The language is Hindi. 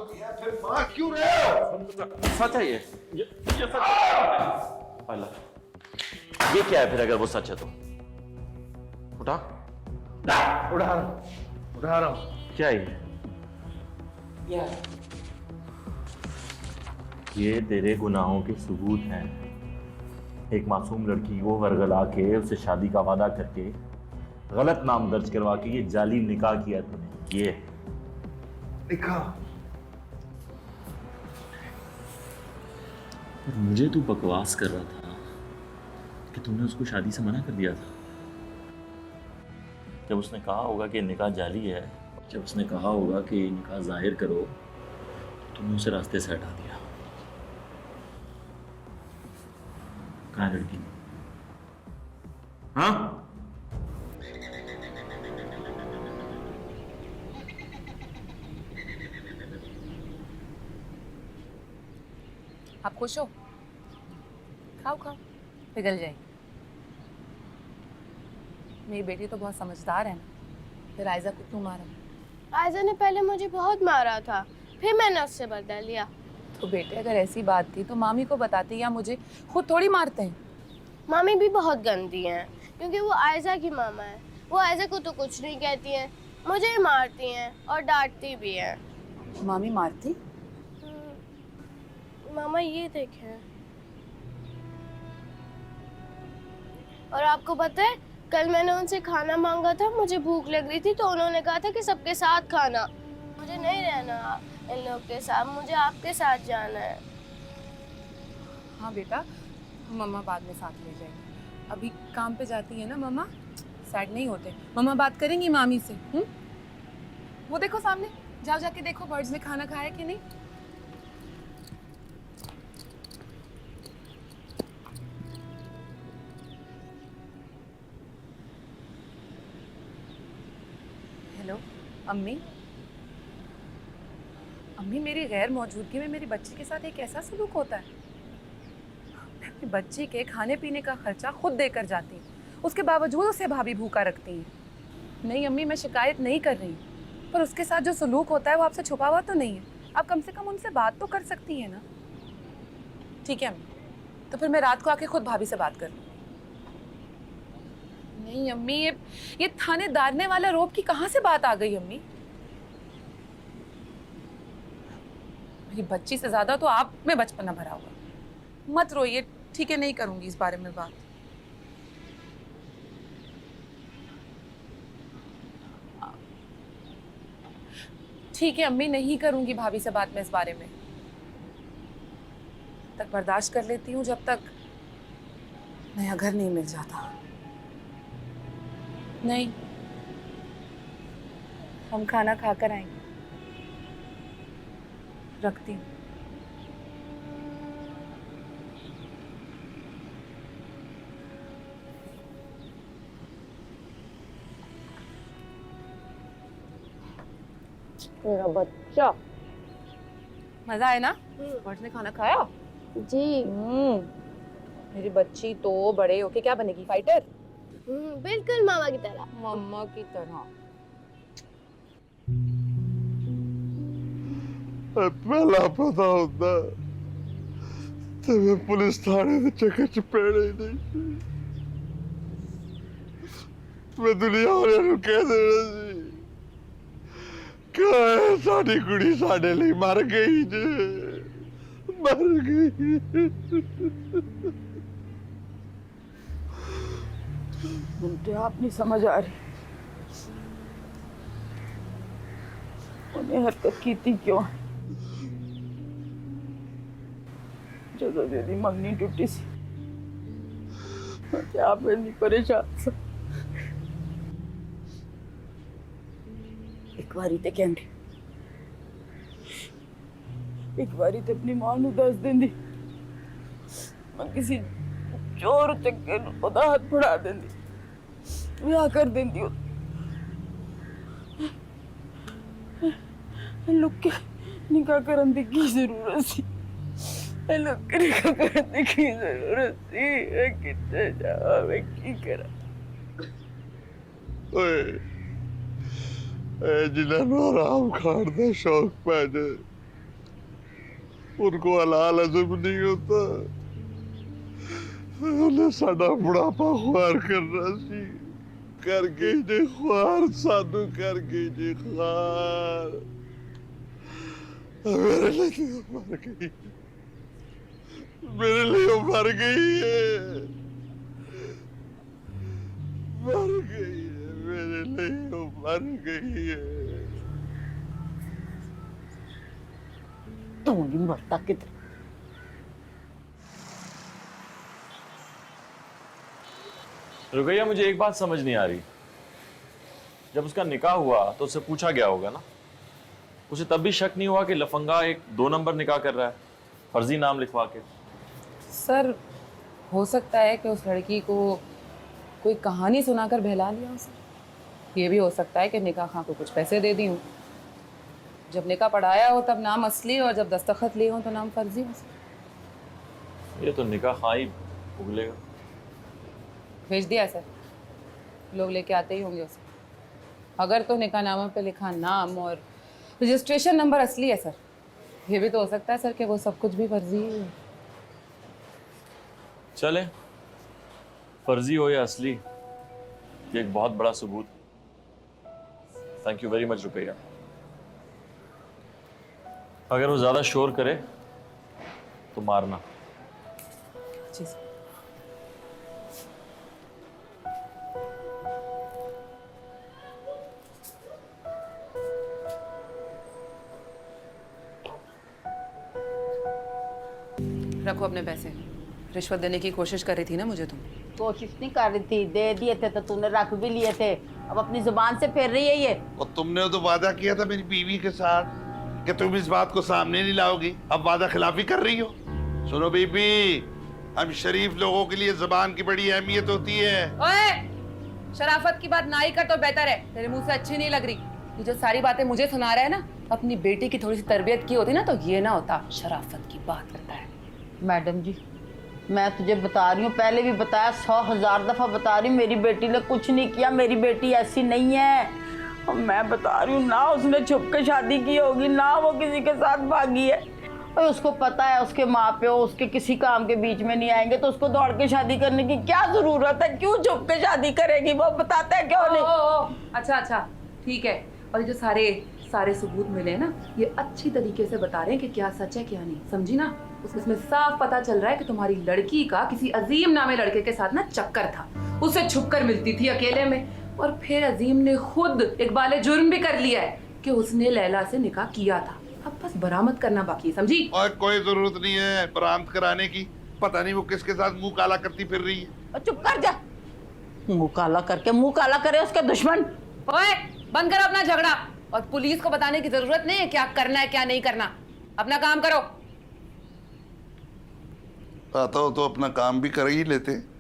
दिया फिर मां क्यों रहे हो? सच है ये सच है। अल्लाह, ये क्या है फिर अगर वो सच है तो? उठा उठा रहा हूं। क्या है ये? ये तेरे गुनाहों के सबूत हैं। एक मासूम लड़की को वरगला के उससे शादी का वादा करके गलत नाम दर्ज करवा के ये जाली निकाह किया तूने। ये निकाह? मुझे तू बकवास कर रहा था कि तूने उसको शादी से मना कर दिया था। जब उसने कहा होगा कि निकाह जाली है, जब उसने कहा होगा कि निकाह जाहिर करो, तो तूने उसे रास्ते से हटा दिया। कहाँ है लड़की? हाँ? आप खुश हो? खाओ खाओ, पिघल जाएगी। मेरी बेटी तो बहुत समझदार है ना, फिर आयजा को क्यों मारा? आयजा ने पहले मुझे बहुत मारा था, फिर मैंने उससे बदला लिया। तो बेटे अगर ऐसी बात थी तो मामी को बताती, या मुझे खुद थोड़ी मारते हैं। मामी भी बहुत गंदी हैं, क्योंकि वो आयजा की मामा है। वो आयजा को तो कुछ नहीं कहती हैं, मुझे ही मारती हैं और डांटती भी हैं। मामी मारती? मामा ये देखें। और आपको पता है, कल मैंने उनसे खाना मांगा था, मुझे भूख लग रही थी, तो उन्होंने कहा था कि सबके साथ खाना। मुझे नहीं रहना इन लोग के साथ, मुझे आपके साथ जाना है। हाँ बेटा, मम्मा बाद में साथ ले जाएगी। अभी काम पे जाती है ना मम्मा, सैड नहीं होते। मम्मा बात करेंगी मामी से। वो देखो सामने, जाओ जाके देखो बर्ड्स ने खाना खाया कि नहीं। हेलो अम्मी। अम्मी, मेरी गैर मौजूदगी में मेरी बच्ची के साथ एक ऐसा सलूक होता है? मैं अपनी बच्ची के खाने पीने का खर्चा खुद देकर जाती हूँ, उसके बावजूद उसे भाभी भूखा रखती हैं। नहीं अम्मी, मैं शिकायत नहीं कर रही, पर उसके साथ जो सलूक होता है वो आपसे छुपा हुआ तो नहीं है। आप कम से कम उनसे बात तो कर सकती हैं ना। ठीक है अम्मी, तो फिर मैं रात को आके खुद भाभी से बात कर लूँ। नहीं अम्मी, ये थानेदारने वाला रोब की कहाँ से बात आ गई अम्मी? मेरी बच्ची से ज्यादा तो आप में बचपना भरा होगा। मत रोइए, ठीक है, नहीं करूंगी इस बारे में बात। ठीक है अम्मी, नहीं करूंगी भाभी से बात में इस बारे में। तक बर्दाश्त कर लेती हूँ जब तक नया घर नहीं मिल जाता। नहीं, हम खाना खाकर आएंगे। रखती हूँ। मेरा बच्चा, मजा आया ना? बर्ड्स ने खाना खाया? जी। मेरी बच्ची तो बड़े होके क्या बनेगी? फाइटर? बिल्कुल मामा की तरह। मम्मा की तरह। पहला पता होता तो मैं पुलिस थाने से चक्कर चपेड़े ही नहीं। मैं दुनिया वाले को कह देना सी कि साडी कुड़ी साडे लिए मर गई जे, मर गई। मुझे आप नहीं समझ आ रही, उन्हें हरकत की थी क्यों? ਜਦੋਂ ਦੀ ਮੰਗਣੀ ਟੁੱਟੀ ਸੀ, मैं आप नहीं परेशान सा। एक बारी ते कहंदी, एक बारी ते अपनी मां नूं दस देंदी, मैं किसी चोर चक्के नूं ओदा हाथ फड़ा देंदी, विआह कर देंदी। लुक के निकाह करन दी की जरूरत सी? लुक के निकाह करन दी की जरूरत सी? कितने जावा, मैं की करा? ओए जिन्हां नूं आराम खाण दा शौक पै जाए उनको हलाल हजम नहीं होता। उन्हें साडा बुढ़ापा ख्वार करना सी, कर गई ने ख्वार, सानू कर गई ने ख्वार। मेरे लिए तो मर गई, मेरे लिए मर गई है, मर गई है, मेरे लिए मर गई है। तू नहीं मरता किधर। रुकैया, मुझे एक बात समझ नहीं आ रही। जब उसका निकाह हुआ तो उससे पूछा गया होगा ना, उसे तब भी शक नहीं हुआ कि लफंगा एक 2 नंबर निकाह कर रहा है फर्जी नाम लिखवा के? सर हो सकता है कि उस लड़की को कोई कहानी सुनाकर बहला लिया उसे। ये भी हो सकता है कि निकाह खां को कुछ पैसे दे दी हूँ। जब निकाह पढ़ाया हो तब नाम असली और जब दस्तखत लिए हो तो नाम फर्जी हो। ये तो निकाह खां ही उगलेगा। भेज दिया सर, लोग लेके आते ही होंगे उसे। अगर तो निकाहनामा पे लिखा नाम और रजिस्ट्रेशन नंबर असली है सर, ये भी तो हो सकता है सर कि वो सब कुछ भी फर्जी है। चले, फर्जी हो या असली, ये एक बहुत बड़ा सबूत। थैंक यू वेरी मच रुपैया। अगर वो ज्यादा शोर करे तो मारना। जी सर। रखो अपने पैसे। रिश्वत देने की कोशिश कर रही थी ना मुझे तुम? कोशिश नहीं कर रही थी, दे दिए थे तो तूने रख भी लिए थे। अब अपनी जुबान से फेर रही है ये। और तुमने तो वादा किया था मेरी बीवी के साथ कि तुम इस बात को सामने नहीं लाओगी, अब वादा खिलाफी कर रही हो। सुनो बीबी, हम शरीफ लोगों के लिए जुबान की बड़ी अहमियत होती है। ओए, शराफत की बात ना ही कर तो बेहतर है, तेरे मुंह से अच्छी नहीं लग रही। ये जो सारी बातें मुझे सुना रहा है ना, अपनी बेटी की थोड़ी सी तरबियत की होती ना तो ये ना होता। शराफत की बात करता है। मैडम जी, मैं तुझे बता रही हूँ, पहले भी बताया, 100,000 दफा बता रही हूँ, मेरी बेटी ने कुछ नहीं किया, मेरी बेटी ऐसी नहीं है। और मैं बता रही हूँ ना, उसने छुप के शादी की होगी, ना वो किसी के साथ भागी है। और उसको पता है उसके माँ प्यो उसके किसी काम के बीच में नहीं आएंगे, तो उसको दौड़ के शादी करने की क्या जरूरत है? क्यों छुप के शादी करेगी? वो बताता है क्यों नहीं? अच्छा ठीक है। और ये जो सारे सबूत मिले हैं ना, ये अच्छी तरीके से बता रहे हैं कि क्या सच है क्या नहीं, समझी ना? उसमें साफ पता चल रहा है कि तुम्हारी लड़की का किसी अजीम नामे लड़के के साथ ना चक्कर था। उससे छुपकर मिलती थी अकेले में, और फिर अजीम ने खुद इकबाल जुर्म भी कर लिया है कि उसने लैला से निकाह किया था। अब बस बरामद करना बाकी है, समझी? और कोई जरूरत नहीं है बरामद कराने की। पता नहीं वो किसके साथ मुंह काला करती फिर रही है। और चुप कर जा। मुंह काला करे उसके दुश्मन। ओए, बंद करो अपना झगड़ा, और पुलिस को बताने की जरूरत नहीं है क्या करना है क्या नहीं करना। अपना काम करो। आता हो तो अपना काम भी कर ही लेते।